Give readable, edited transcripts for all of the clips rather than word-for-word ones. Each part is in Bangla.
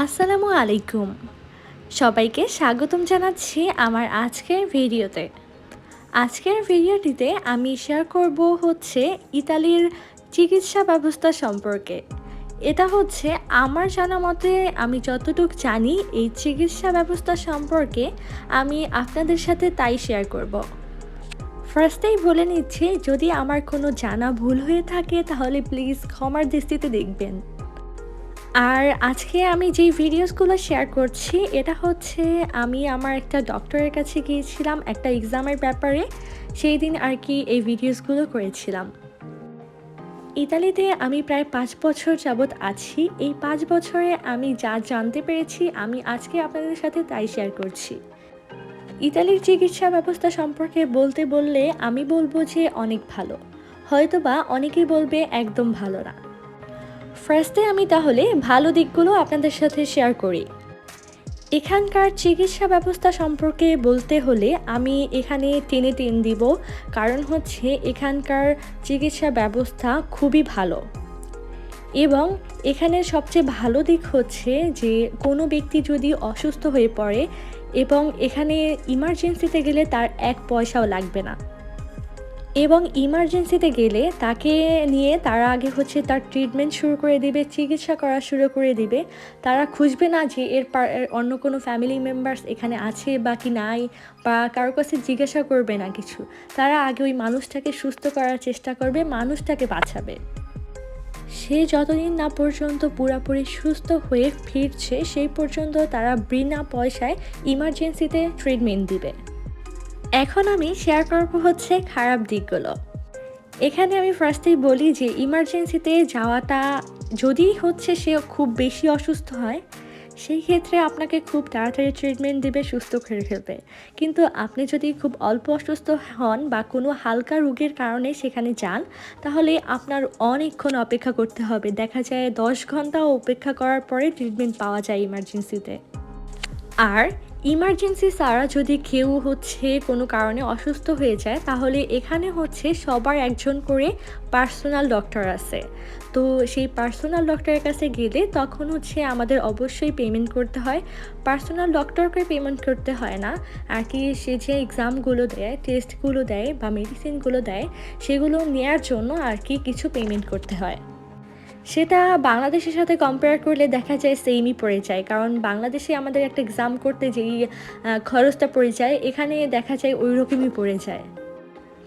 আসসালামু আলাইকুম। সবাইকে স্বাগতম জানাচ্ছি আমার আজকের ভিডিওতে। আজকের ভিডিওটিতে আমি শেয়ার করব হচ্ছে ইতালির চিকিৎসা ব্যবস্থা সম্পর্কে। এটা হচ্ছে আমার জানা মতে আমি যতটুকু জানি এই চিকিৎসা ব্যবস্থা সম্পর্কে আমি আপনাদের সাথে তাই শেয়ার করব। ফার্স্টেই বলে নিচ্ছি, যদি আমার কোনো জানা ভুল হয়ে থাকে তাহলে প্লিজ ক্ষমার দৃষ্টিতে দেখবেন। আর আজকে আমি যেই ভিডিওসগুলো শেয়ার করছি এটা হচ্ছে আমি আমার একটা ডক্টরের কাছে গিয়েছিলাম একটা এক্সামের ব্যাপারে। সেই দিন আর কি এই ভিডিওসগুলো করেছিলাম। ইতালিতে আমি প্রায় ৫ বছর যাবৎ আছি। এই ৫ বছরে আমি যা জানতে পেরেছি আমি আজকে আপনাদের সাথে তাই শেয়ার করছি। ইতালির চিকিৎসা ব্যবস্থা সম্পর্কে বলতে বললে আমি বলবো যে অনেক ভালো, হয়তোবা অনেকেই বলবে একদম ভালো না। ফার্স্টে আমি তাহলে ভালো দিকগুলো আপনাদের সাথে শেয়ার করি। এখানকার চিকিৎসা ব্যবস্থা সম্পর্কে বলতে হলে আমি এখানে টেনে দিব, কারণ হচ্ছে এখানকার চিকিৎসা ব্যবস্থা খুবই ভালো। এবং এখানের সবচেয়ে ভালো দিক হচ্ছে যে কোনো ব্যক্তি যদি অসুস্থ হয়ে পড়ে এবং এখানে ইমার্জেন্সিতে গেলে তার এক পয়সাও লাগবে না। এবং ইমার্জেন্সিতে গেলে তাকে নিয়ে তারা আগে হচ্ছে তার ট্রিটমেন্ট শুরু করে দিবে, চিকিৎসা করা শুরু করে দিবে। তারা খুঁজবে না যে এর অন্য কোনো ফ্যামিলি মেম্বার্স এখানে আছে বা কি নাই, বা কারোর কাছে জিজ্ঞাসা করবে না কিছু। তারা আগে ওই মানুষটাকে সুস্থ করার চেষ্টা করবে, মানুষটাকে বাঁচাবে। সে যতদিন না পর্যন্ত পুরোপুরি সুস্থ হয়ে ফিরছে সেই পর্যন্ত তারা বিনা পয়সায় ইমার্জেন্সিতে ট্রিটমেন্ট দিবে। এখন আমি শেয়ার করব হচ্ছে খারাপ দিকগুলো। এখানে আমি ফার্স্টেই বলি যে ইমার্জেন্সিতে যাওয়াটা যদি হচ্ছে সে খুব বেশি অসুস্থ হয় সেই ক্ষেত্রে আপনাকে খুব তাড়াতাড়ি ট্রিটমেন্ট দেবে, সুস্থ করে ফেলবে। কিন্তু আপনি যদি খুব অল্প অসুস্থ হন বা কোনো হালকা রোগের কারণে সেখানে যান তাহলে আপনার অনেকক্ষণ অপেক্ষা করতে হবে। দেখা যায় 10 ঘন্টা অপেক্ষা করার পরে ট্রিটমেন্ট পাওয়া যায় ইমার্জেন্সিতে। আর ইমার্জেন্সি ছাড়া যদি কেউ হচ্ছে কোনো কারণে অসুস্থ হয়ে যায় তাহলে এখানে হচ্ছে সবার একজন করে পার্সোনাল ডক্টর আছে। তো সেই পার্সোনাল ডক্টরের কাছে গেলে তখন হচ্ছে আমাদের অবশ্যই পেমেন্ট করতে হয়। পার্সোনাল ডক্টরকে পেমেন্ট করতে হয় না আর কি, সে যে এক্সামগুলো দেয়, টেস্টগুলো দেয় বা মেডিসিনগুলো দেয় সেগুলো নেয়ার জন্য আর কি কিছু পেমেন্ট করতে হয়। সেটা বাংলাদেশের সাথে কম্পেয়ার করলে দেখা যায় সেমই পড়ে যায়, কারণ বাংলাদেশে আমাদের একটা এক্সাম করতে যেই খরচটা পড়ে যায় এখানে দেখা যায় ওই রকমই পড়ে যায়।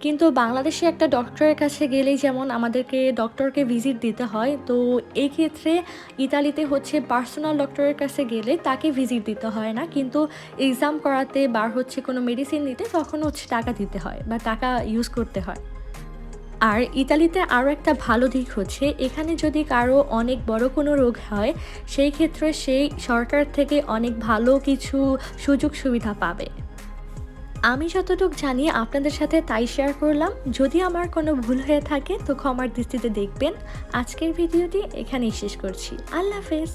কিন্তু বাংলাদেশে একটা ডক্টরের কাছে গেলেই যেমন আমাদেরকে ডক্টরকে ভিজিট দিতে হয়, তো এই ক্ষেত্রে ইতালিতে হচ্ছে পার্সোনাল ডক্টরের কাছে গেলে তাকে ভিজিট দিতে হয় না, কিন্তু এক্সাম করাতে বা হচ্ছে কোনো মেডিসিন নিতে তখন হচ্ছে টাকা দিতে হয় বা টাকা ইউজ করতে হয়। আর ইতালিতে আরও একটা ভালো দিক হচ্ছে এখানে যদি কারো অনেক বড় কোনো রোগ হয় সেই ক্ষেত্রে সেই সরকার থেকে অনেক ভালো কিছু সুযোগ সুবিধা পাবে। আমি যতটুকু জানি আপনাদের সাথে তাই শেয়ার করলাম। যদি আমার কোনো ভুল হয়ে থাকে তো ক্ষমার দৃষ্টিতে দেখবেন। আজকের ভিডিওটি এখানেই শেষ করছি। আল্লাহ হাফেজ।